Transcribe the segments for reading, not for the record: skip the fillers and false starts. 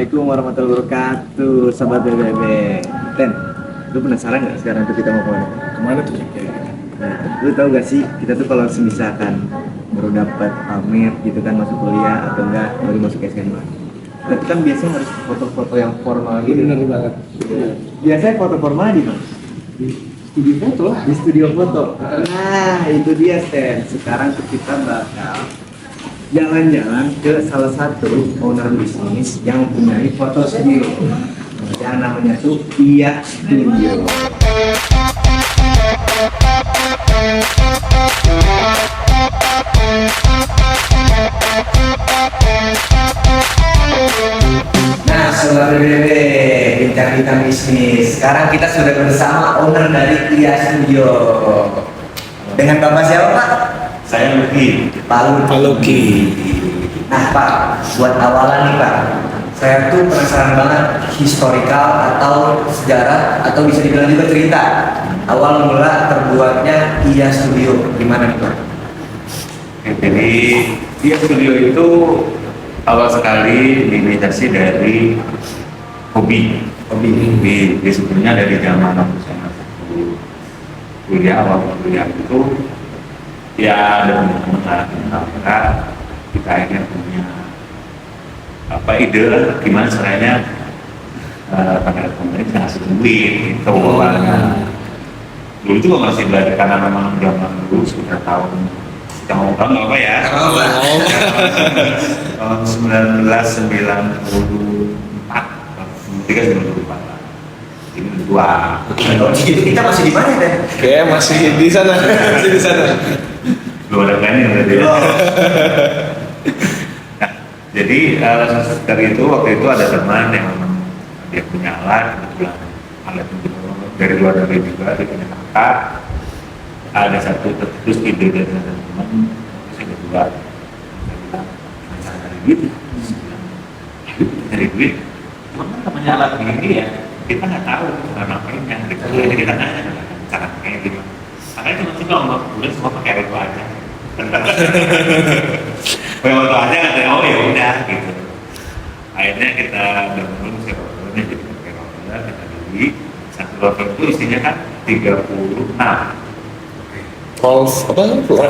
Assalamualaikum warahmatullahi wabarakatuh, sahabat BBB. Ten, lu penasaran nggak sekarang tuh kita mau kemana? Kemana tuh ya? Nah, lu tahu gak sih kita tuh kalau misalkan baru dapat pamit gitu kan masuk kuliah atau enggak baru masuk SMA, kita kan biasanya harus foto-foto yang formal gitu. Bener banget. Biasanya foto formal di mana? Di studio foto lah. Di studio foto. Nah, itu dia Ten. Sekarang tuh kita bakal jalan-jalan ke salah satu owner bisnis yang mempunyai foto studio yang namanya tuh Iya Studio. Nah, saudara Bebe, bincang-bincang bisnis. Sekarang kita sudah bersama owner dari Iya Studio. Dengan Bapak siapa, Pak? Saya Luki. Pak Luki. Nah Pak, buat awalan nih Pak, saya tuh penasaran banget historikal atau sejarah atau bisa dibilang juga cerita awal mula terbuatnya Iya Studio gimana nih Pak? Jadi Iya Studio itu awal sekali diinisiasi dari hobi. Hobi sebetulnya dari zaman aku saya masuk awal kuliah itu ya ada teman-teman lah, kita akhirnya punya ide lah gimana caranya pada pemerintah ngasih duit itu awalnya. Dulu juga masih belajar karena memang zaman dulu sekitar tahun kita ngomong tahun apa ya? Tahun 1994, 1994 lah. Ini dua. Itu kita masih di mana deh? Kayak masih di sana. Masih di sana. Belum ada planning berarti ya. Nah, jadi dari itu waktu itu ada teman yang memang dia punya alat, kebetulan alat itu dari luar negeri juga, dia punya kakak. Ada satu terus ide dari teman, terus ada dua. Saya bilang, dari duit, dari duit, mana namanya alat ini ya? Kita nggak tahu cara makainya. Jadi kita nanya cara makainya gimana. Makanya cuma ngomong, udah semua pakai itu aja. Pakai foto aja nggak oh ya udah gitu. Akhirnya kita bangun si rotornya jadi pakai rotor, kita beli satu rotor itu isinya kan 36 Apa?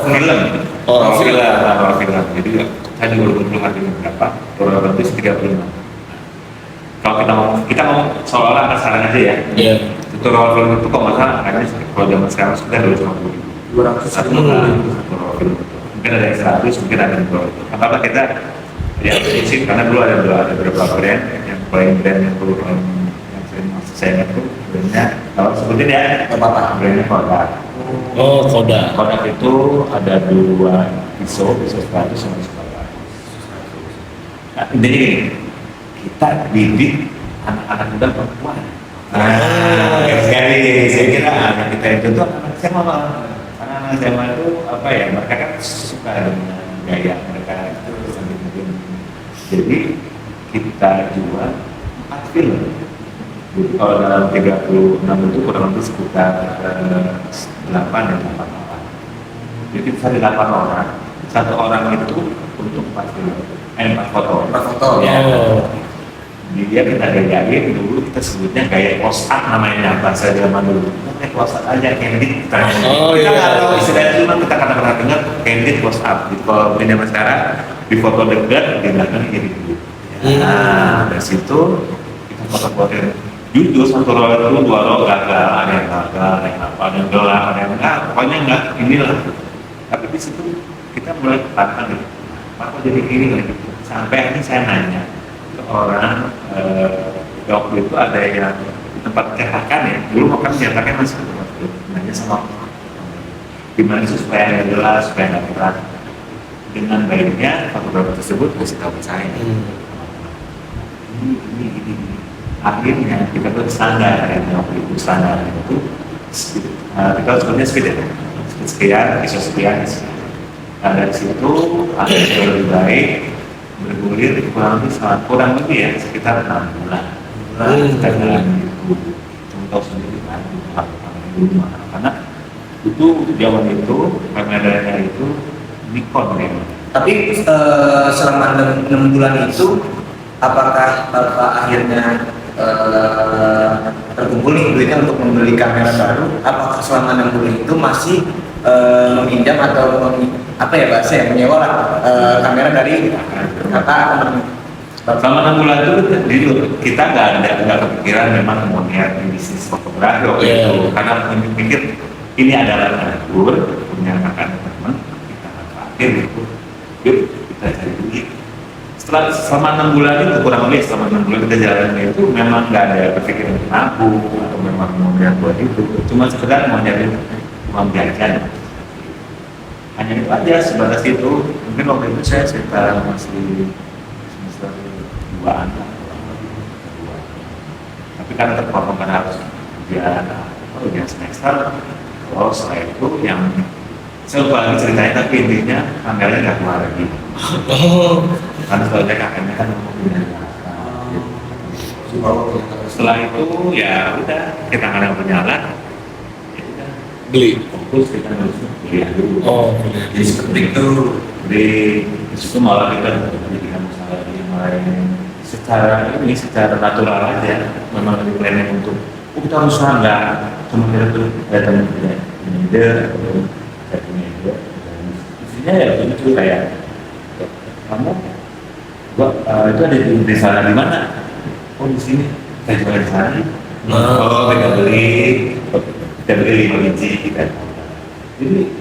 film. Oh, film. Jadi saya juga belum tahu harganya berapa. Rotor itu 35. Kalau kita ngomong seolah-olah kasaran aja ya. Iya. Tutorial film itu kalau nggak salah harganya kalau zaman sekarang sudah 250. Satu tutorial film. Mungkin ada yang 100, mungkin ada yang 200. Apa kita ya prinsip karena dulu ada beberapa brand yang paling brand yang dulu yang saya ingat tuh brandnya kalau sebutin ya Apa? brandnya Kodak. Oh, Kodak. Kodak itu ada dua ISO 100 sama ISO 100. Nah, ini kita didik anak-anak muda perempuan. Nah, sekali saya kira anak kita itu tuh anak SMA. Anak SMA itu apa ya? Mereka kan suka dengan gaya mereka itu sambil mungkin. Jadi kita jual 4 film. Jadi kalau dalam 36 itu kurang lebih sekitar 8 dan 8. Jadi kita 8 orang. Satu orang itu untuk 4 film. 4 foto. 4 foto. Ya. Oh. Dia kita gayain dulu kita sebutnya gaya close up namanya bahasa zaman dulu. Kita close up aja candid. Oh, Kita iya. nggak tahu istilah itu cuma kita kadang-kadang dengar candid close up. Gitu. Kalau di zaman sekarang di foto dekat di belakang ini dulu. Nah dari situ kita foto-fotoin. Jujur satu roll itu 2 roll gagal, ada yang apa, ada yang gelap, ada yang enggak, pokoknya enggak inilah. Tapi di situ kita mulai tantang gitu. Apa jadi ini lagi? Sampai ini saya nanya ke orang waktu itu ada yang di tempat cetakan ya, dulu mau kan cetakan masih ke tempat itu, nanya sama gimana sih supaya nggak jelas, supaya nggak berat. Dengan baiknya fotografer tersebut kasih tahu ke saya. Ini. Akhirnya kita buat standar yang waktu itu standar itu kita sebutnya speed ya, speed sekian, ISO sekian. Nah dari situ akhirnya lebih baik bergulir kurang lebih ya sekitar 6 bulan. Kita jalan itu contoh sendiri kan dulu karena itu zaman itu kameranya itu Nikon ya. Tapi selama 6 bulan itu apakah Bapak akhirnya terkumpul nih duitnya untuk membeli kamera baru? Apakah selama 6 bulan itu masih meminjam atau apa ya bahasa ya, menyewa lah kamera dari kakak? Selama 6 bulan itu kita nggak kepikiran memang mau niat bisnis fotografi waktu itu, karena mikir ini adalah atur punya kakak teman, kita terakhir itu, yuk kita cari duit. Selama 6 bulan itu kurang lebih selama 6 bulan kita jalan itu memang nggak ada kepikiran nabung atau memang mau niat buat itu, cuma sekedar mau nyari uang jajan. Hanya itu aja, sebatas itu. Mungkin waktu itu saya sekitar masih semester 2-an lah. Tapi karena terpotong karena harus ujian semester, terus setelah itu yang saya lupa lagi ceritanya, tapi intinya kameranya nggak keluar lagi. Karena setelah kakaknya kan mau punya setelah itu ya udah kita nggak ada berjalan, ya udah Beli. fokus kita harus kuliah dulu. Jadi seperti itu. Di situ malah kita menjadikan masalah yang lain secara natural aja, memang lebih planning untuk kita harus usaha, nggak cuma kita tuh datang punya ide atau saya punya ide, isinya ya begitu kayak kamu itu ada di sana di mana? Oh di sini, saya juga di sana. Oh kita beli 5 biji kita. Jadi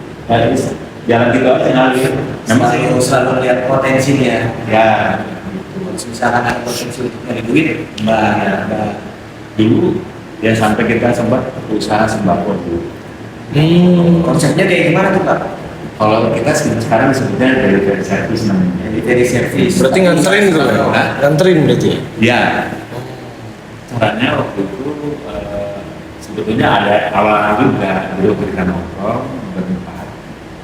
jalan gitu aja ngalir. Memang selalu lihat potensinya. Ya, Misalkan ada potensi untuk nyari duit, mbak. dulu ya sampai kita sempat usaha sembako dulu. Konsepnya kayak gimana tuh Pak? Kalau kita sekarang sebutnya dari service namanya. Dari servis. Berarti nganterin gitu ya? Hah? Nganterin berarti ya? Ya, caranya waktu itu sebetulnya ada awal juga dulu kita nongkrong berempat,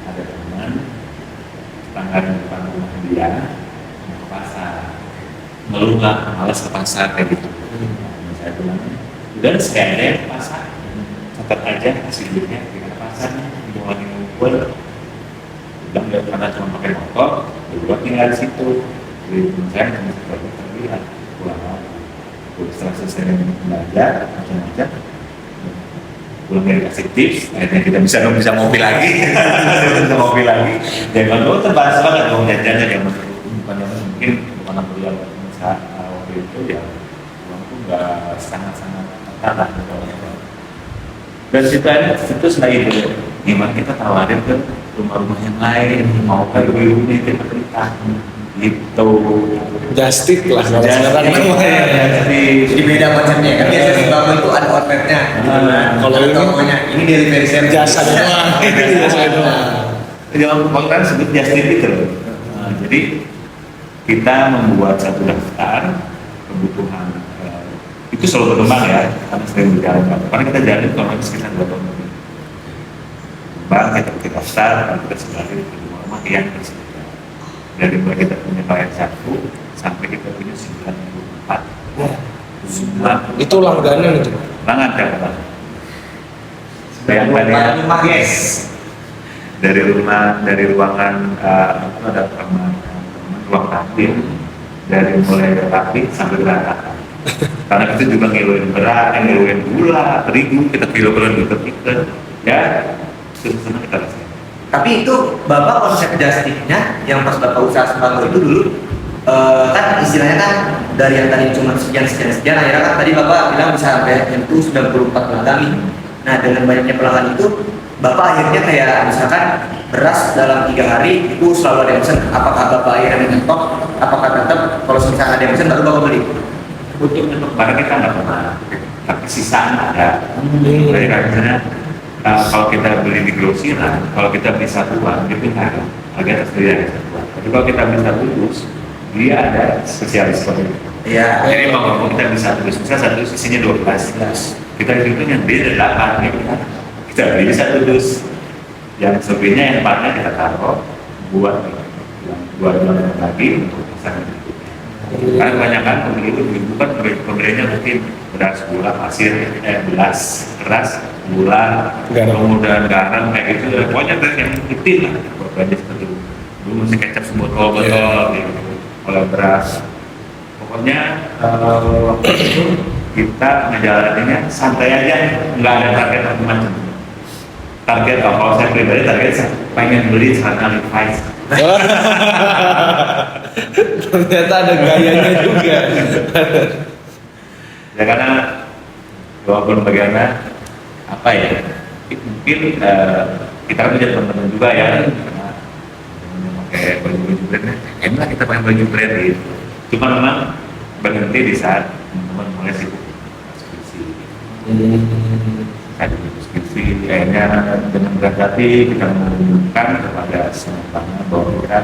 ada teman tetangga di depan rumah dia mau ke pasar, ngeluh nggak malas ke pasar kayak gitu. Nah, saya bilang udah sekalian deh ke pasar, catat aja hasil duitnya ke pasarnya, ngomongin ngumpul, udah nggak karena cuma pakai motor, berdua tinggal di situ, di saya cuma sebagai terlihat pulang setelah selesai belajar macam-macam, pulang dari kasih tips, akhirnya kita bisa ngopi lagi, jangan lo terbatas banget dong jajannya yang bukan mungkin bukan kuliah saat waktu itu ya uang tuh nggak sangat tertata dan situ selain itu gimana kita tawarin ke rumah-rumah yang lain mau ke ibu-ibunya kita cerita gitu. Just tip lah kalau sekarang namanya. Jadi beda konsepnya kan biasanya sembako itu ada outletnya. Kalau ini ini delivery service. jasa doang. Jasa doang. Jangan kan sebut just tip itu loh. Jadi kita membuat satu daftar kebutuhan itu selalu berkembang ya, karena sering berjalan. Karena kita jalan kalau sekitar 2 tahun lebih. Bang kita daftar, kita sebarin ke rumah yang tersedia. Dari mulai kita punya klien 1 sampai kita punya 94. Itu langganan itu. Langganan siapa? Yang tadi guys. dari ruangan itu ada kamar ruang tampil, dari mulai rapi sampai berantakan. Karena kita juga ngiluin beras, ngiluin gula, terigu, kita kilo-kiloin gitu ya, senang kita rasain. Tapi itu Bapak konsep justiknya yang pas Bapak usaha sembako itu dulu kan istilahnya kan dari yang tadi cuma sekian akhirnya kan tadi Bapak bilang bisa sampai itu 94 pelanggan nih. Nah dengan banyaknya pelanggan itu Bapak akhirnya kayak misalkan beras dalam 3 hari itu selalu ada yang pesen, apakah Bapak akhirnya menyetok, apakah tetap kalau misalkan ada yang pesen baru Bapak beli? Untuk menyetok barang kita nggak pernah, tapi sisaan ada. Jadi misalnya kalau kita beli di grosiran, kalau kita beli satuan, itu harga tersendiri ada satuan. Tapi kalau kita beli satu dus, dia ada spesialis seperti itu. Iya. Jadi kalau kita beli satu dus, misalnya satu dus isinya 12, kita itu yang beda 8, ya kan? Kita beli satu dus, yang selebihnya yang 4-nya kita taruh buat yang 2 lagi untuk pasangan berikutnya. Karena kebanyakan pembeli itu bukan pembelinya mungkin beras, gula, pasir, beras, gula, kemudian garam kayak gitu. Pokoknya yang rutin lah, pokoknya seperti itu. Dulu masih kecap sebotol gitu. Kalau beras, Pokoknya waktu itu kita ngejalaninnya santai aja, nggak ada target macam-macam. Target kalau saya pribadi target pengen beli celana Levi's. Ternyata ada gayanya juga. Ya karena walaupun bagaimana apa ya, mungkin kita kan punya teman-teman juga ya, karena pakai baju brand, enak kita pakai baju brand gitu. Cuma memang berhenti di saat teman-teman mulai sibuk skripsi. Ada skripsi, akhirnya dengan berat hati kita mengumumkan kepada semua bahwa kita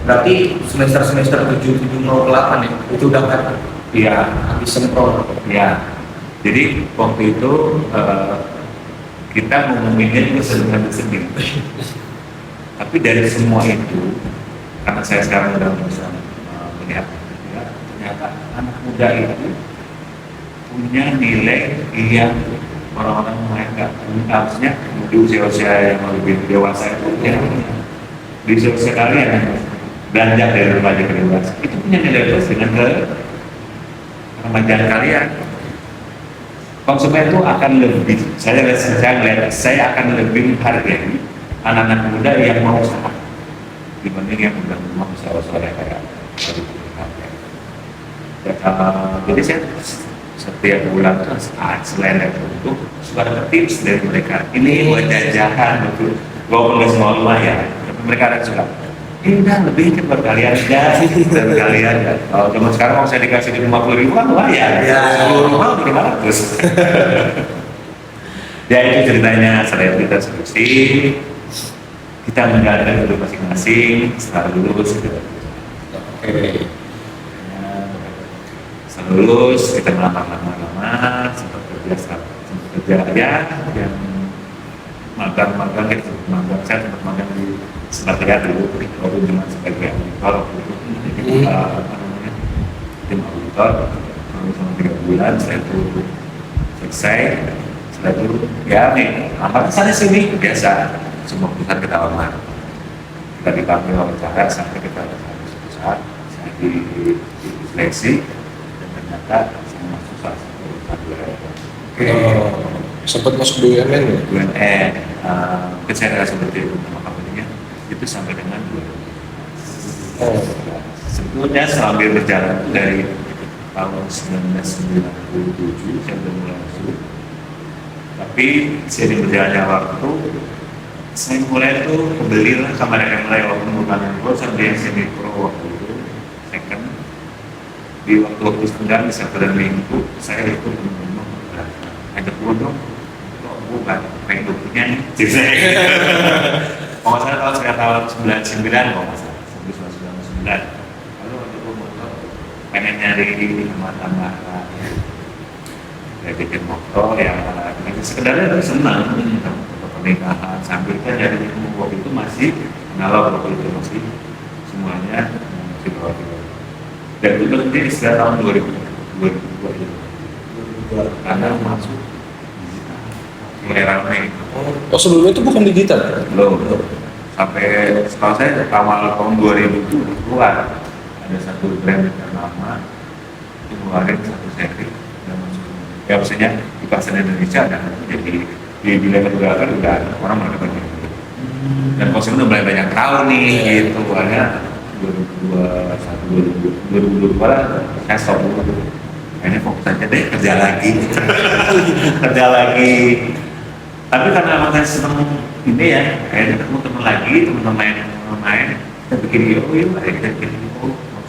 Berarti semester 7 mau ke 8 ya? Itu udah kan? Iya, Habis sempro. ya. Jadi waktu itu kita menguminnya juga sedih. Tapi dari semua itu, karena saya sekarang sudah bisa melihat, ya, ternyata anak muda itu punya nilai yang orang-orang lain nggak punya. Harusnya di usia-usia yang lebih dewasa itu, ya, di usia kalian beranjak dari remaja ke dewasa itu punya nilai plus dengan remajaan kalian. Konsumen itu akan lebih, saya akan lebih menghargai anak-anak muda yang mau usaha dibanding yang udah mau usaha kayak jadi saya setiap bulan tuh selain itu suka ada tips dari mereka, ini buat jajahan betul, walaupun nggak semua rumah ya, tapi mereka ada suka udah lebih cepat kalian aja dan kalian ya. Kalau zaman sekarang kalau saya dikasih 50.000 kan lumayan ya, seluruh rumah udah 500. Ya itu ceritanya selain kita skripsi, kita menjalankan hidup masing-masing setelah lulus gitu. Oke. Setelah lulus kita melamar sempat kerja ya yang magang gitu, saya sempat magang di Semarang dulu, waktu cuma sebagai auditor gitu, apa namanya, tim auditor selama 3 bulan. Setelah itu selesai, setelah itu ya nih apa sana sini biasa semua perusahaan kita lamar, kita dipanggil wawancara sampai kita ada satu perusahaan saya di seleksi dan ternyata saya masuk salah satu perusahaan BUMN. Sempat masuk BUMN ya? BUMN, mungkin saya nggak seperti itu nama company-nya, itu sampai dengan 2000. Sebetulnya selama berjalan dari tahun 1997 saya sudah mulai masuk, tapi seiring berjalannya waktu saya mulai tuh kebeli lah kamar yang mulai waktu bukan pro sampai yang semi pro waktu itu second di waktu senggang di Sabtu dan Minggu saya ikut teman-teman ajak gue dong, kok bukan pengen buktinya nih jadi saya kalau saya tahu saya tahun 99 kalau nggak salah 1999 lalu waktu itu motor pengen nyari tambah kayak bikin motor yang sekedarnya senang pernikahan sambil kan nyari waktu itu masih analog, waktu itu masih semuanya masih bawa dan itu berhenti sekitar tahun 2002 itu karena masuk mulai ramai. Oh sebelumnya itu bukan digital? Belum sampai setelah saya awal tahun 2000 itu keluar ada satu brand ternama itu ngeluarin satu seri dan masuk ya maksudnya di pasar Indonesia dan jadi di level global udah orang mulai banyak dan konsumen udah mulai banyak tahu nih gitu. Hanya 2021 2022 saya stop dulu, kayaknya fokus aja deh kerja lagi kerja lagi. Tapi karena emang saya seneng ini ya, kayaknya ketemu teman lagi, teman-teman main kita bikin yuk kita bikin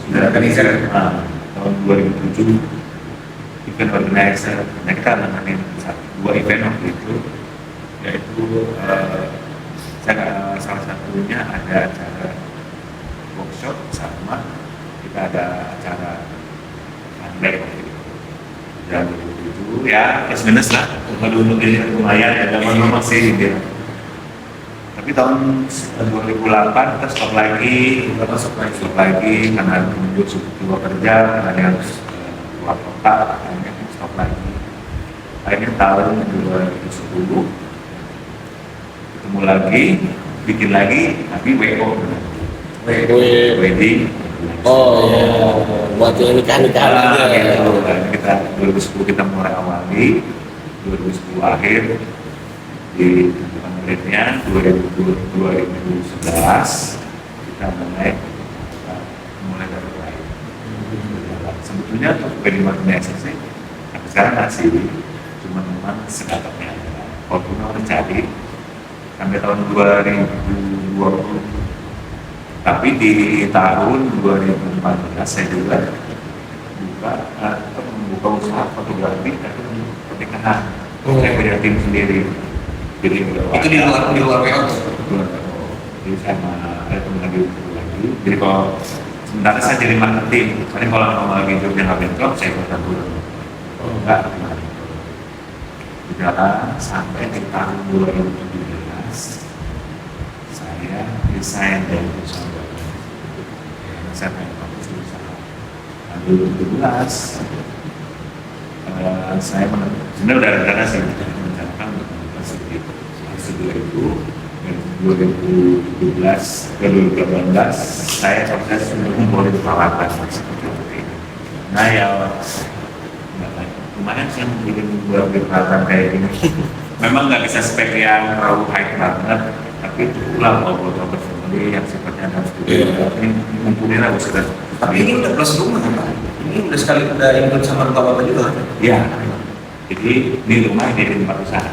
sudah organizer tahun 2007 event organizer. Nah kita nanganin 2 event waktu itu, yaitu salah satunya ada acara workshop sama kita ada acara handbag waktu itu jam 2007 ya plus minus lah dulu ini lumayan ya zaman masih gitu. Tapi tahun 2008 kita stop lagi karena menuju dua kerja karena dia harus keluar kota, akhirnya stop lagi. Akhirnya tahun 2010 ketemu lagi, bikin lagi, tapi WO wedding Oh, buat yang nikah-nikahan aja. Gitu. Nah, kita 2010 kita mulai awali, 2010 akhir di penelitian 2011 kita mulai dari lain. Sebetulnya untuk PDMS sih sekarang masih cuma memang sekadapnya. Walaupun harus cari sampai tahun 2020, tapi di tahun 2014 saya juga membuka usaha fotografi dan pernikahan. Saya punya tim sendiri. Jadi Itu di luar WO. jadi saya ada teman lagi. Jadi kalau sementara saya jadi marketing, soalnya kalau mau lagi jobnya nggak bentrok, saya bisa dulu. Kalau enggak, berjalan sampai di tahun 2017 saya resign dari perusahaan saya pengen fokus di usaha. Nah, 2017 saya sebenarnya udah rencana sih merencanakan untuk membuka studio itu. 2017 ke 2018 saya proses untuk memulai peralatan seperti itu. Nah ya lumayan sih bikin buat peralatan kayak gini. Memang nggak bisa spek yang terlalu high banget, tapi cukuplah kalau buat family yang sifatnya ada studio. Ini mumpuni lah sudah. Tapi ini udah plus rumah kan Pak? Ini udah sekali udah include sama rumah Bapak juga kan? Iya. Jadi di rumah ini di tempat usaha.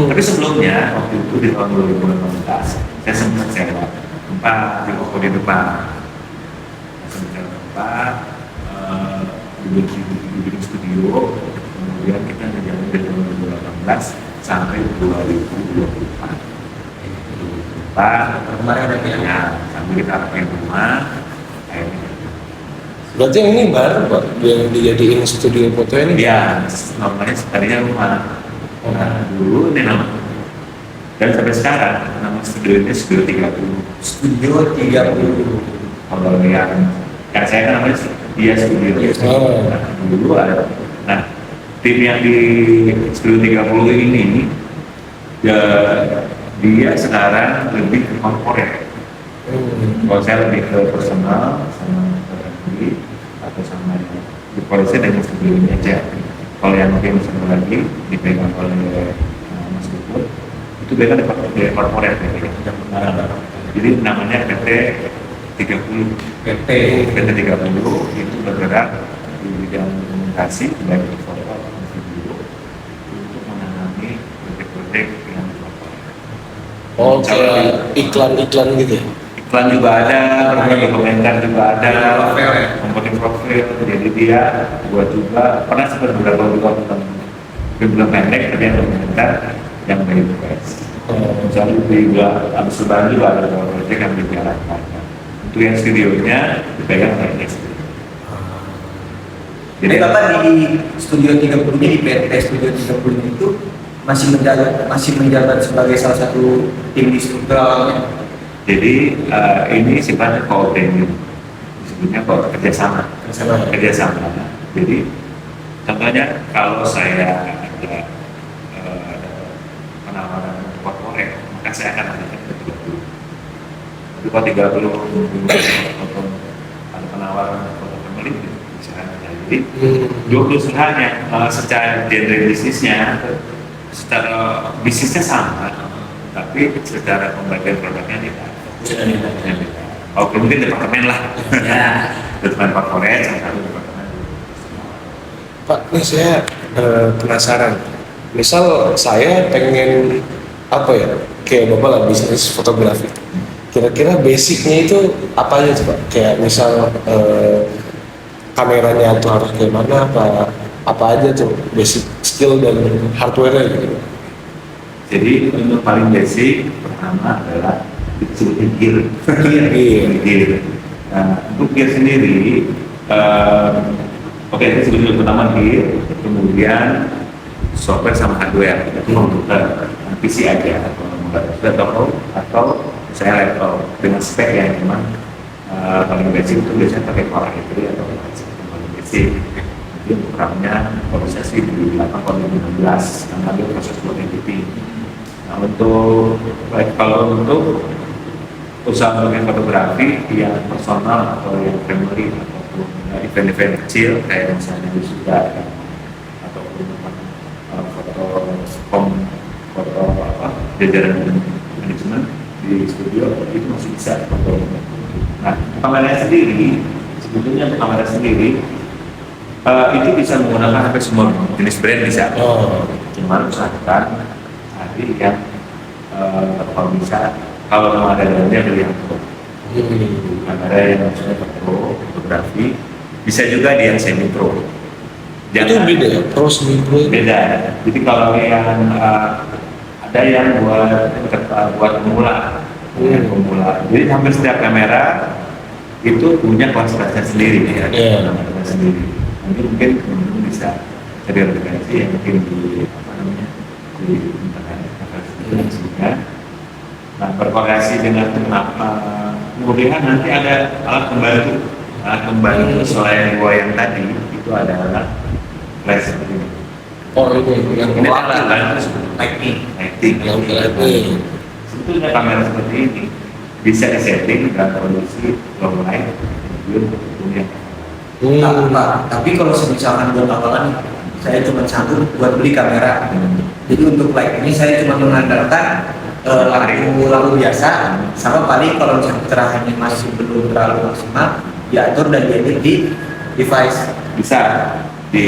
Tapi sebelumnya waktu itu di tahun 2018 saya sempat sewa tempat di toko di depan. Saya sempat sewa tempat di studio. Kemudian kita menjalani dari tahun 2018 sampai 2024. Kemarin ada Ya, sambil kita pakai rumah. Akhirnya Berarti yang ini baru Pak, yang dijadiin studio foto ini? dia normalnya tadinya rumah. Nah, dulu ini nama. Dan sampai sekarang nama studio ini Studio 30. Studio 30. Kalau yang saya kan namanya dia studio. Oh. Nah, dulu ada. Nah, tim yang di Studio 30 ini dia sekarang lebih ke corporate. Kalau saya lebih ke personal sama pribadi atau sama di polisi dengan studio ini aja. Kalau yang mungkin satu lagi dipegang oleh Mas Buput itu beda dari corporate ya. Jadi namanya PT 30. PT 30 itu bergerak di bidang komunikasi baik di foto maupun video untuk menangani proyek-proyek yang corporate. Oh, kayak iklan-iklan gitu ya? Iklan juga ada, berbagi komentar juga ada, membuat profil. Jadi dia buat juga pernah sempat beberapa film pendek tapi yang komentar yang dari request. Misalnya di abis lebaran juga ada beberapa proyek yang dijalankan. Untuk yang studionya dipegang oleh SD. Jadi Bapak di Studio 30 ini, di PT Studio 30 itu masih menjabat sebagai salah satu tim di strukturalnya. Jadi ini sifatnya koordinasi, disebutnya kerjasama. Jadi contohnya kalau saya ada penawaran korporat, maka saya akan adakan ke 30. Tapi kalau 30 ataupun ada penawaran foto family bisa ada. Jadi dua usahanya secara genre bisnisnya, secara bisnisnya sama, tapi secara pembagian produknya tidak. Oke, mungkin departemen lah. Ya. Departemen corporate sama satu departemen. Pak, nih saya penasaran. Misal saya pengen apa ya, kayak Bapak lah bisnis fotografi. Kira-kira basicnya itu apa aja Pak? Kayak misal kameranya tuh harus kayak mana, apa aja tuh basic skill dan hardware-nya gitu. Jadi untuk paling basic pertama adalah disebutnya gear. Nah, untuk gear sendiri, oke, itu sebetulnya pertama gear, kemudian software sama hardware itu untuk PC aja atau saya laptop dengan spek yang memang paling basic itu biasanya pakai Core i3 atau paling basic. Jadi untuk RAM-nya proses di 8/16 karena ada proses buat editing. Nah, kalau untuk usaha untuk yang fotografi yang personal atau yang family ataupun event-event kecil kayak misalnya wisuda ataupun foto jajaran manajemen di studio itu masih bisa foto. Nah, kamera sendiri sebetulnya untuk kamera sendiri itu bisa menggunakan hampir semua jenis brand bisa. Cuma usahakan cari yang kalau bisa kalau mau ada brandnya beli yang pro. Kamera yang maksudnya pro fotografi bisa juga di yang semi pro. Itu beda ya, pro semi pro Beda. Jadi kalau yang ada yang buat pemula, Jadi hampir setiap kamera itu punya kualitasnya sendiri ya, namanya sendiri. Nanti mungkin teman-teman bisa cari referensi yang mungkin di di internet sehingga berkoordinasi dengan kemudian nanti ada alat pembantu selain yang tadi itu adalah flash seperti ini. Ini alat lighting. Sebetulnya kamera seperti ini bisa disetting dan kondisi low light, kemudian Tapi kalau misalkan buat awalan saya cuma sanggup buat beli kamera. Jadi untuk light ini saya cuma mengandalkan lampu biasa, sama paling kalau misalnya cerahannya masih belum terlalu maksimal diatur dan diedit di device. Bisa di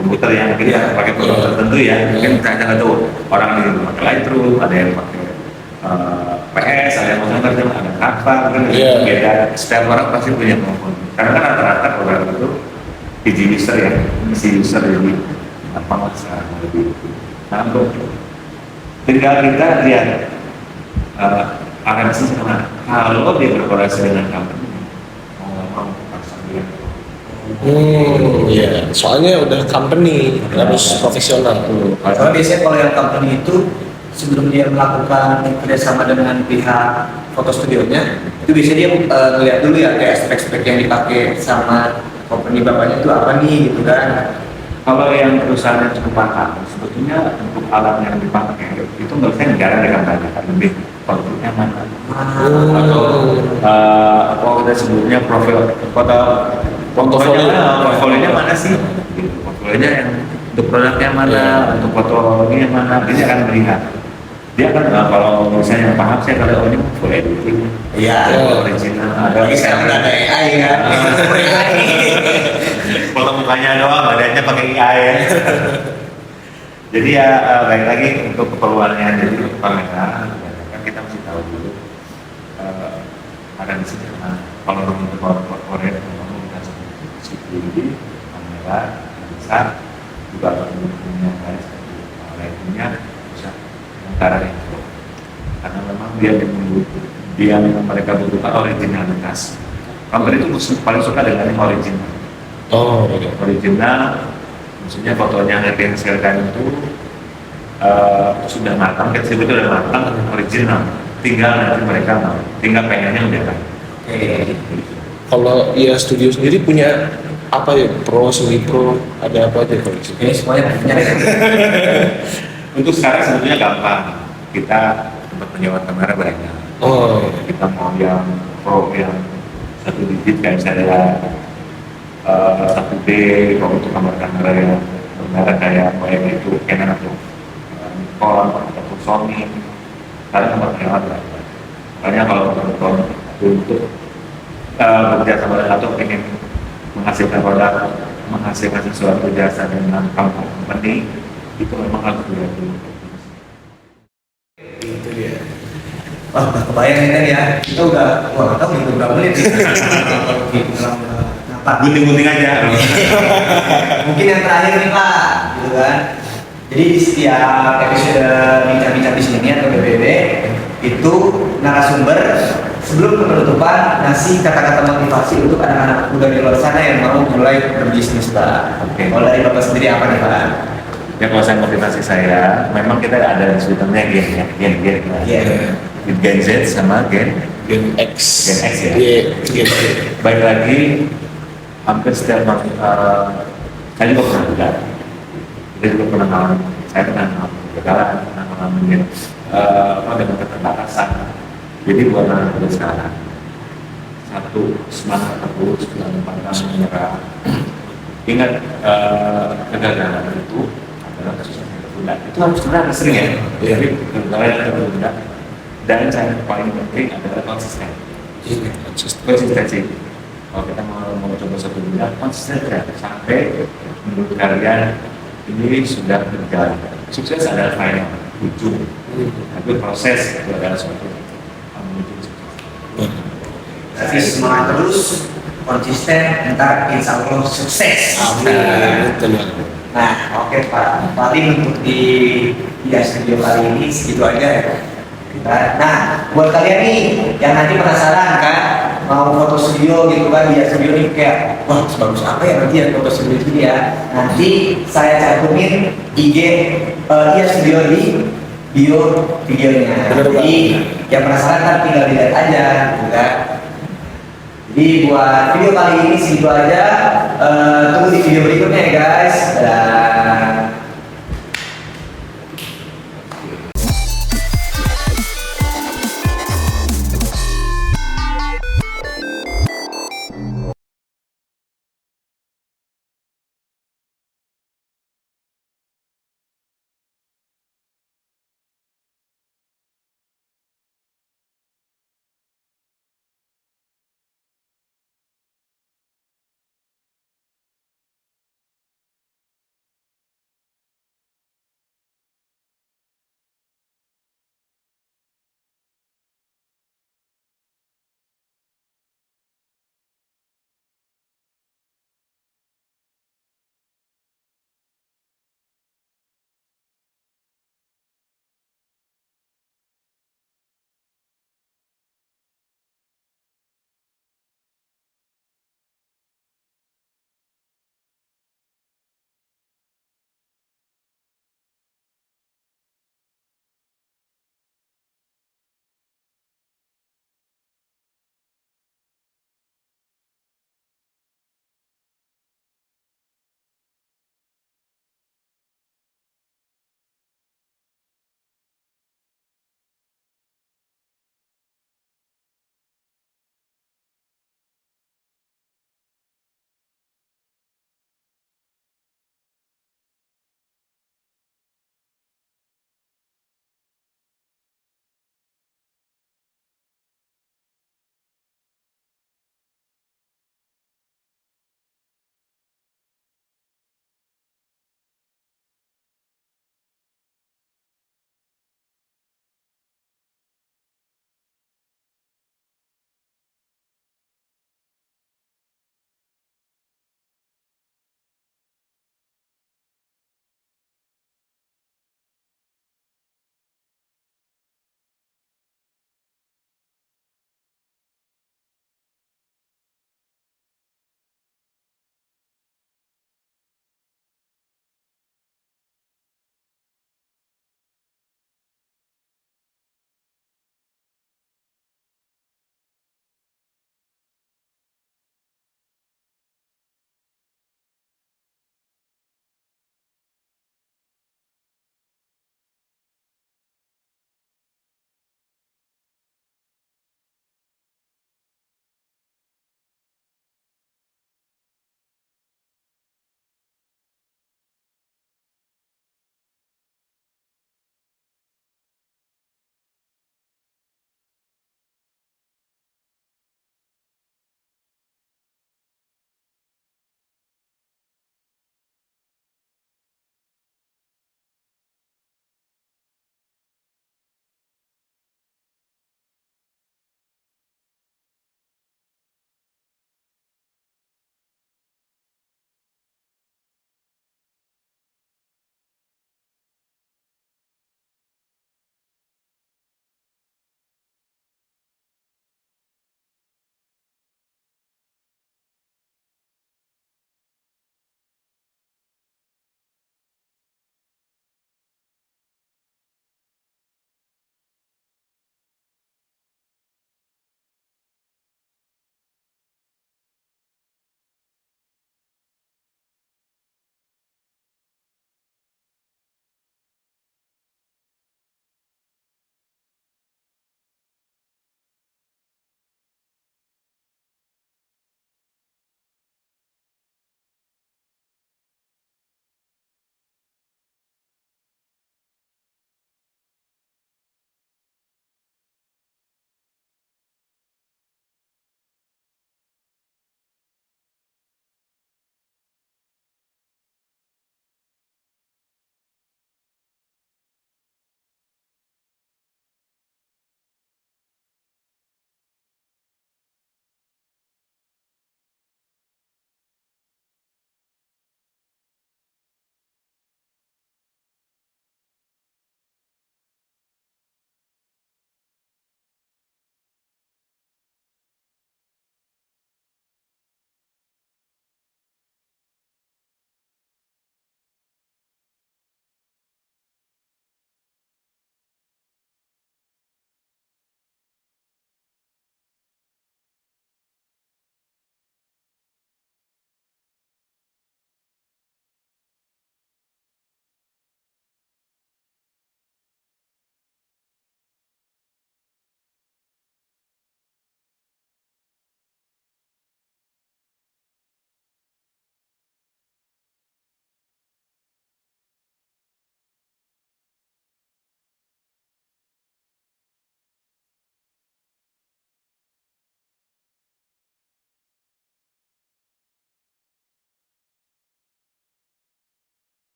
komputer yang kita pakai program tertentu ya. Mungkin kita nggak tahu orang ini pakai Lightroom, ada yang pakai PS, ada yang pakai ada apa, kan beda. Setiap orang pasti punya kemampuan. Karena kan rata-rata program itu easy user ya, easy user jadi apa masalah lebih. Nah, untuk tinggal kita lihat akan sama kalau dia berkolaborasi dengan company mau paksa dia. Ya, soalnya udah company harus profesional. Karena biasanya kalau yang company itu sebelum dia melakukan kerjasama dengan pihak foto studionya, itu biasanya dia ngeliat dulu ya kayak spek-spek yang dipakai sama company bapaknya itu apa nih gitu kan. Kalau yang perusahaan cukup paham, sebetulnya untuk alat yang dipakai itu nggak usah negara dengan banyak, lebih produknya mana, atau kita sebutnya portofolionya mana sih? Portofolionya yang untuk produknya mana, untuk fotonya mana, dia akan melihat. Dia kan kalau misalnya yang paham saya kalau ini full editing, original, ada Sekarang udah ada AI kan. foto mukanya doang, badannya pakai AI ya. Jadi ya baik lagi untuk keperluannya jadi kamera kan kita mesti tahu dulu ada di sini kalau untuk corporate kita security kamera besar juga punya lightingnya bisa antara itu karena memang dia yang mereka butuhkan originalitas. Kamera itu paling suka dengan yang original. Original, maksudnya fotonya yang dihasilkan itu sudah matang, kan sebetulnya sudah matang, original. Tinggal nanti mereka tinggal pengennya udah kan. Kalau ya studio sendiri punya apa ya, pro, semi pro, ada apa aja kalau di sini? Ini semuanya punya. Untuk sekarang sebetulnya gampang, kita tempat penyewa kamera banyak. Kita mau yang pro yang 1 digit kayak misalnya 1D, kalau untuk kamera yang bermerek kayak itu Canon atau Nikon ataupun Sony, kalian tempat penyewa berapa? Makanya kalau nonton untuk bekerja sama dengan atau ingin menghasilkan produk, menghasilkan sesuatu jasa dengan company itu memang harus dilihat dulu. Itu dia. Wah, udah kebayang ini kan ya. Kita udah nggak tahu nih berapa menit sih. Gunting-gunting aja. Mungkin yang terakhir nih Pak, gitu kan. Jadi di setiap episode bincang-bincang di sini atau BBB itu narasumber sebelum penutupan ngasih kata-kata motivasi untuk anak-anak muda di luar sana yang mau mulai berbisnis Pak. Kalau dari Bapak sendiri apa nih Pak? Ya kalau saya motivasi saya, memang kita ada sebetulnya gen Z sama gen X ya. Gen Z. Baik lagi hampir setiap saya juga pernah gagal. Kita juga pernah ngalamin, saya pernah ngalamin kegagalan, pernah ngalamin dengan keterbatasan Jadi buat anak muda sekarang, satu, semangat terus, jangan pantang menyerah. Ingat, kegagalan itu adalah kesusahan yang tertunda. Itu harus sebenarnya sering ya. Iya. Jadi kegagalan yang tertunda. Dan yang paling penting adalah konsisten. Konsistensi. Kalau kita mau coba satu bidang, konsisten ya. Sampai menurut kalian ini sudah berjalan. Sukses adalah final, ujung. Tapi proses itu adalah suatu menuju sukses. Tapi semangat terus, konsisten, ntar insya Allah sukses. Betul. Nah, oke Pak. Paling untuk di studio kali ini segitu aja ya. Nah, buat kalian nih yang nanti penasaran kan mau foto studio gitu kan, di studio nih kayak wah bagus apa ya nanti ya foto studio ini ya. Nanti saya cantumin IG studio di bio videonya. Jadi yang penasaran kan tinggal dilihat aja, gitu kan. Jadi buat video kali ini segitu aja. Tunggu di video berikutnya ya guys. Dadah.